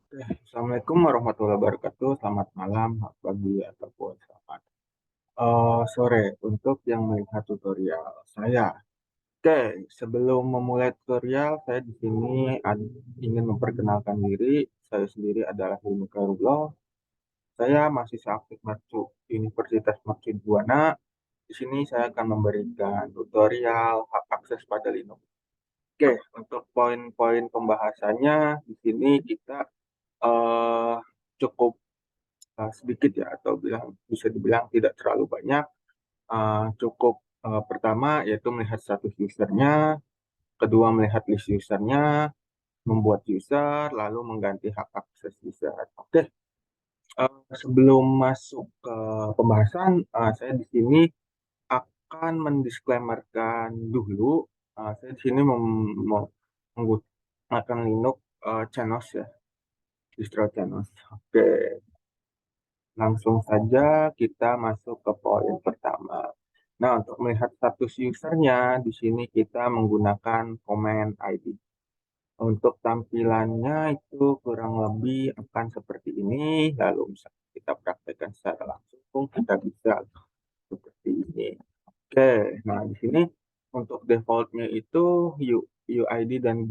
Oke, Assalamualaikum warahmatullahi wabarakatuh. Selamat malam, pagi, ataupun selamat sore untuk yang melihat tutorial saya. Oke, sebelum memulai tutorial, saya di sini ingin memperkenalkan diri. Saya sendiri adalah Hilmi Khairullah. Saya mahasiswa aktif Mercu Universitas Mercu Buana. Di sini saya akan memberikan tutorial hak akses pada Linux. Oke, untuk poin-poin pembahasannya di sini kita eh, cukup sedikit ya, atau bisa dibilang tidak terlalu banyak. Cukup pertama yaitu melihat status usernya, kedua melihat list usernya, membuat user, lalu mengganti hak akses user. Oke, sebelum masuk ke pembahasan, saya di sini akan mendisklaimerkan dulu. Saya di sini menggunakan Linux Chanos ya, distro Chanos. Oke, langsung saja kita masuk ke poin pertama. Nah, untuk melihat status usernya, di sini kita menggunakan command ID. Untuk tampilannya itu kurang lebih akan seperti ini. Lalu misalnya kita praktekkan secara langsung, kita bisa seperti ini. Oke, nah di sini untuk defaultnya itu UID dan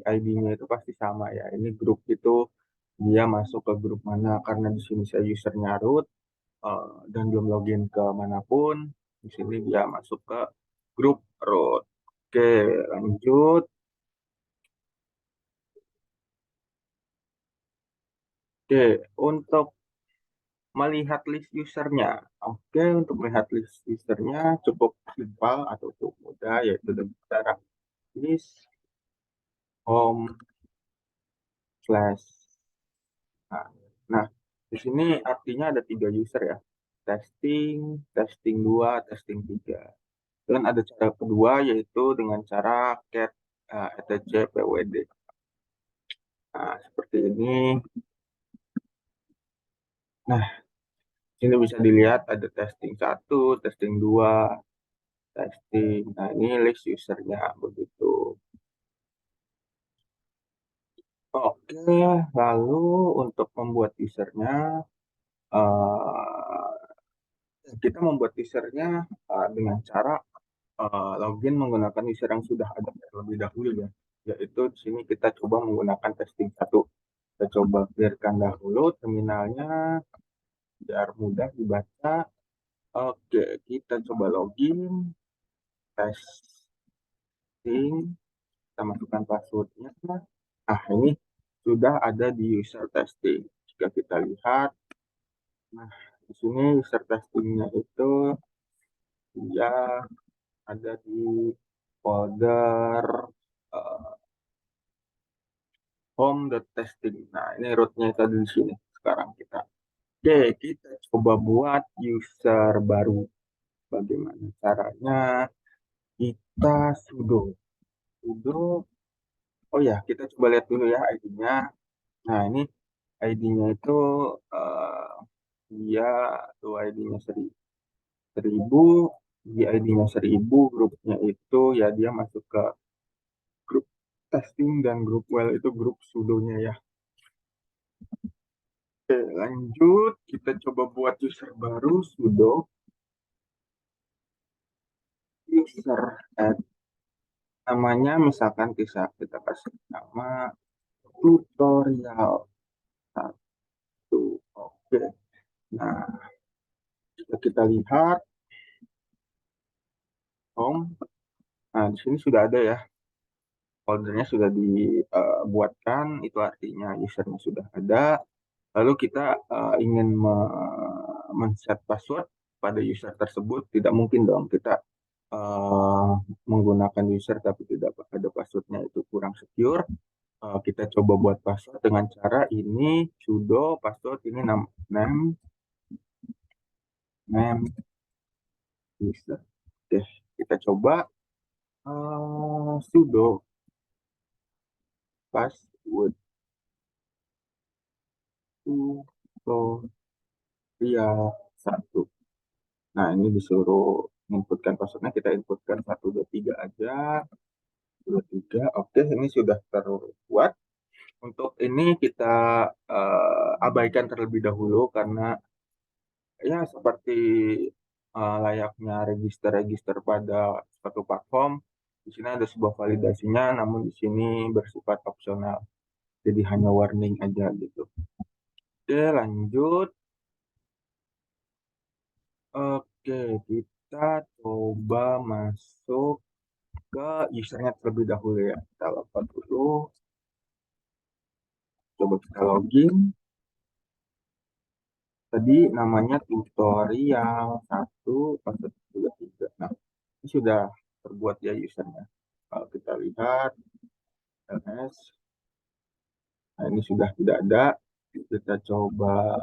ID-nya itu pasti sama ya. Ini grup itu dia masuk ke grup mana, karena di sini saya usernya root, dan belum login ke manapun. Di sini dia masuk ke grup root. Oke, lanjut. Oke, untuk melihat list usernya. Oke, untuk melihat list usernya cukup simpel atau cukup mudah, yaitu dengan cara list home slash. Nah, nah, di sini artinya ada tiga user ya. Testing, testing 2, testing 3. Dan ada cara kedua yaitu dengan cara cat etc pwd. Nah, seperti ini. Nah, sini bisa dilihat ada testing 1, testing 2, testing. Nah, ini list usernya begitu. Oke, lalu untuk membuat usernya, eh, kita membuat usernya dengan cara login menggunakan user yang sudah ada terlebih dahulu ya. Yaitu di sini kita coba menggunakan testing 1. Kita coba clearkan dahulu terminalnya biar mudah dibaca. Oke, kita coba login, testing, kita masukkan passwordnya. Nah, ini sudah ada di user testing. Jika kita lihat, nah, di sini user testingnya itu dia ada di folder uh, home.testing. Nah, ini rootnya itu ada di sini. Sekarang kita. Oke, kita coba buat user baru. Bagaimana caranya? Kita sudo. Oh ya, kita coba lihat dulu ya ID-nya. Nah, ini ID-nya itu eh, dia tuh ID-nya 1000, di ID-nya 1000, grupnya itu ya dia masuk ke grup testing, dan grup well itu grup sudonya ya. Oke, lanjut kita coba buat user baru sudo user add, namanya misalkan kita kasih nama tutorial 1. Oke, nah jika kita lihat home, nah di sini sudah ada ya, foldernya sudah dibuatkan, itu artinya usernya sudah ada. Lalu kita ingin men-set password pada user tersebut, tidak mungkin dong kita eh, menggunakan user tapi tidak ada passwordnya, itu kurang secure. Kita coba buat password dengan cara ini sudo password ini name name user. Oke, kita coba sudo password tutorial 1. Nah, ini disuruh inputkan passwordnya, kita inputkan 123 aja. 23. Oke, ini sudah terbuat. Untuk ini kita abaikan terlebih dahulu karena ya seperti layaknya register-register pada suatu platform, di sini ada sebuah validasinya, namun di sini bersifat opsional. Jadi hanya warning aja gitu. Oke, lanjut. Oke, kita coba masuk ke usernya terlebih dahulu ya. Kita login dulu. Coba kita login. Tadi namanya tutorial 1, 1, 2, 3. Nah, ini sudah terbuat ya usernya. Kalau kita lihat ls, nah ini sudah tidak ada. Kita coba,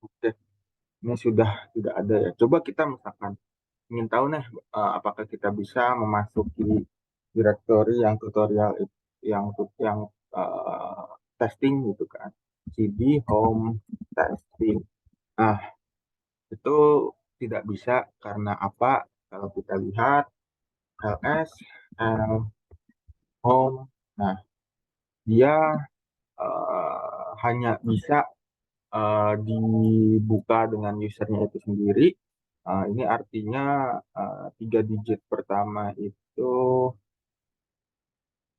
oke, ini sudah tidak ada ya. Coba kita misalkan ingin tahu nih apakah kita bisa memasuki directory yang tutorial yang testing gitu kan. cd home testing. Nah, itu tidak bisa karena apa? Kalau kita lihat ls home, nah dia hanya bisa dibuka dengan usernya itu sendiri. Ini artinya 3 digit pertama itu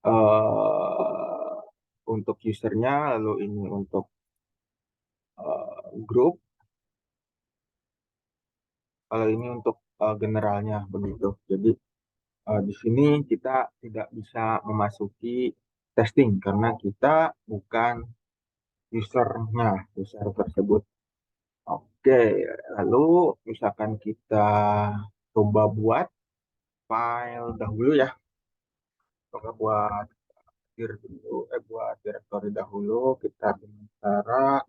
uh, untuk usernya, lalu ini untuk grup, kalau ini untuk generalnya begitu. Jadi di sini kita tidak bisa memasuki testing karena kita bukan usernya, user tersebut. Oke, lalu misalkan kita coba buat file dahulu ya, coba buat buat directory dahulu, kita dengan cara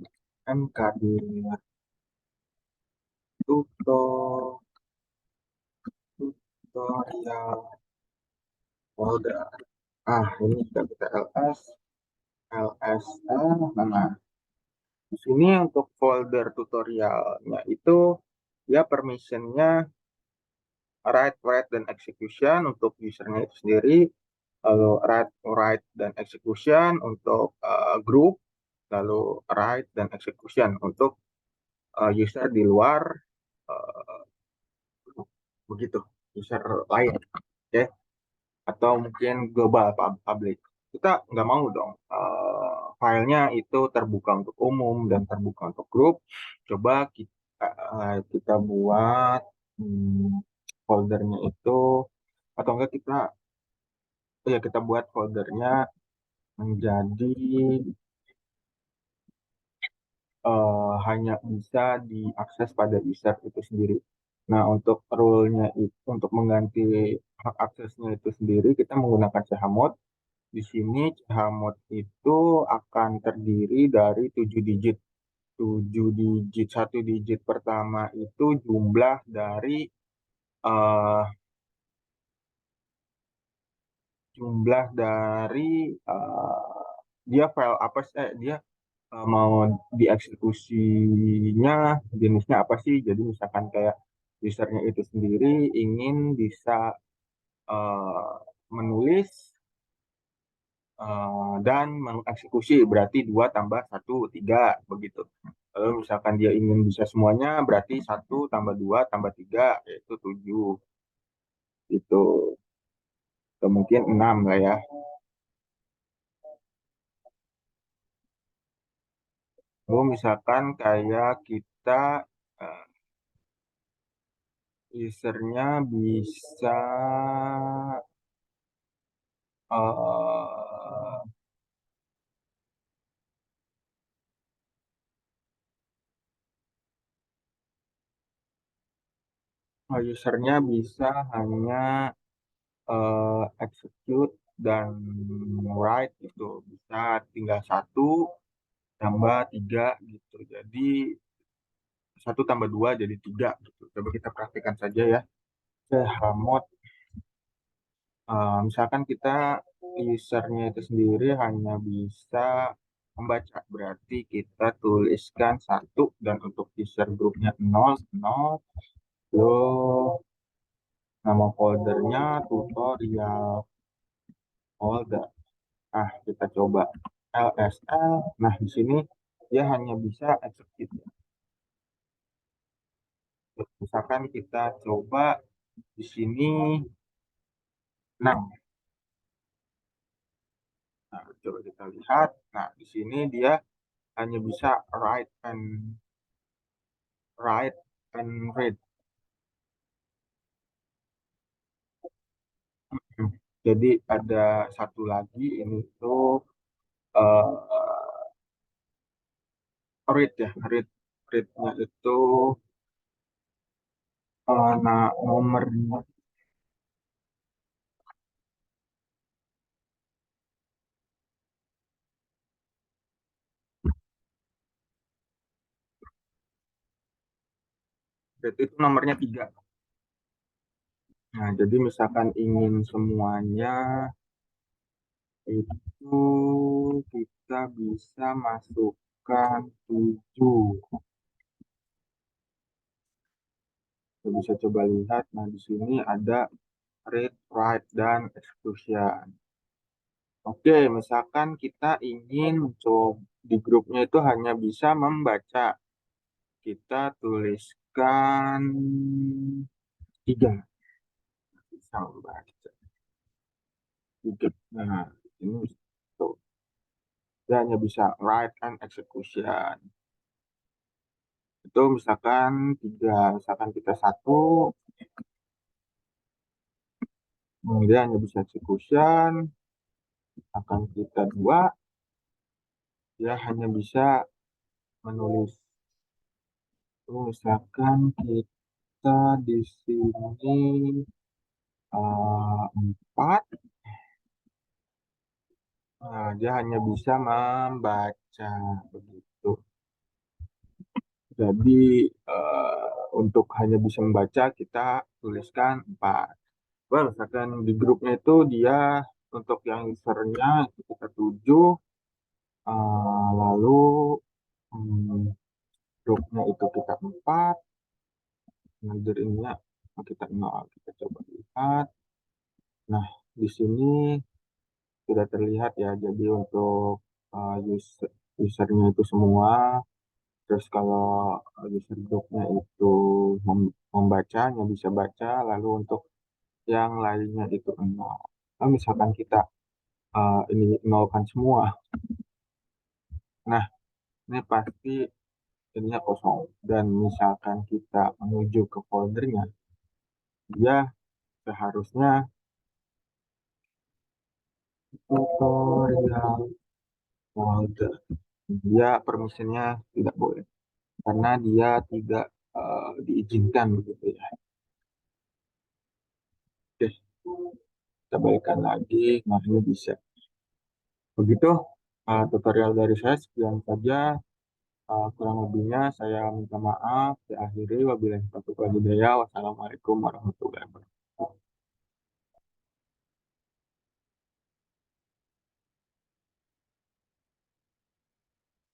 mkdir tutorial folder. Ini sudah kita ls, nah, di sini untuk folder tutorialnya itu ya permissionnya write, write, dan execution untuk usernya itu sendiri, lalu write, write, dan execution untuk group, lalu write dan execution untuk user di luar uh, begitu, user lain, oke, okay? Atau mungkin global public. Kita nggak mau dong filenya itu terbuka untuk umum dan terbuka untuk grup. Coba kita buat foldernya itu, atau enggak kita, ya kita buat foldernya menjadi hanya bisa diakses pada user itu sendiri. Nah, untuk rule-nya itu, untuk mengganti hak aksesnya itu sendiri, kita menggunakan chmod. Di sini chmod itu akan terdiri dari 7 digit. 7 digit, 1 digit pertama itu eh, jumlah dari dia file apa sih, dia mau dieksekusinya jenisnya apa sih. Jadi misalkan kayak usernya itu sendiri ingin bisa uh, menulis dan mengeksekusi, berarti 2 tambah 1 3 begitu. Lalu misalkan dia ingin bisa semuanya, berarti 1 tambah 2 tambah 3 yaitu 7 itu, atau mungkin 6 lah ya. Lalu misalkan kayak kita uh, usernya bisa uh, usernya bisa hanya execute dan write itu bisa tinggal 1 tambah 3 gitu. Jadi 1 tambah 2 jadi 3 gitu. Coba kita praktikkan saja ya. Chmod, misalkan kita usernya itu sendiri hanya bisa membaca, berarti kita tuliskan 1, dan untuk user grupnya 0 0 loh. Nama foldernya tutorial folder. Nah, kita coba LSL. Nah, di sini dia hanya bisa execute. Misalkan kita coba di sini 6. Nah, coba kita lihat. Nah, di sini dia hanya bisa write and read. Hmm. Jadi ada satu lagi ini tuh read ya, readnya itu nah nomornya read itu nomornya 3. Nah, jadi misalkan ingin semuanya itu kita bisa masukkan 7. Kita bisa coba lihat. Nah, di sini ada read, write, dan execution. Oke, misalkan kita ingin coba di grupnya itu hanya bisa membaca. Kita tuliskan 3. Bisa membaca 3. Nah, ini tuh. Dia hanya bisa write and execution. Itu misalkan 3. Misalkan kita 1, dia hanya bisa execution. Akan kita 2, dia hanya bisa menulis. Misalkan kita di sini 4, nah, dia hanya bisa membaca begitu. Jadi untuk hanya bisa membaca kita tuliskan 4. Well, misalkan di grupnya itu dia untuk yang usernya itu kita 7, lalu hmm, grupnya itu kita 4, ngajerinnya kita 0. Kita coba lihat. Nah, di sini sudah terlihat ya. Jadi untuk usernya itu semua. Terus kalau user grupnya itu membacanya bisa baca, lalu untuk yang lainnya itu 0. Nah, misalkan kita ini nolkan semua, nah ini pasti ininya kosong. Dan misalkan kita menuju ke foldernya, dia seharusnya tutorial folder. Dia permissionnya tidak boleh karena dia tidak diizinkan begitu ya. Oke, kita balikkan lagi. Nah, ini bisa. Begitu tutorial dari saya, sekian saja. Kurang lebihnya saya minta maaf. Saya akhiri, wabillahi taufiq wal hidayah. Wassalamualaikum warahmatullahi wabarakatuh.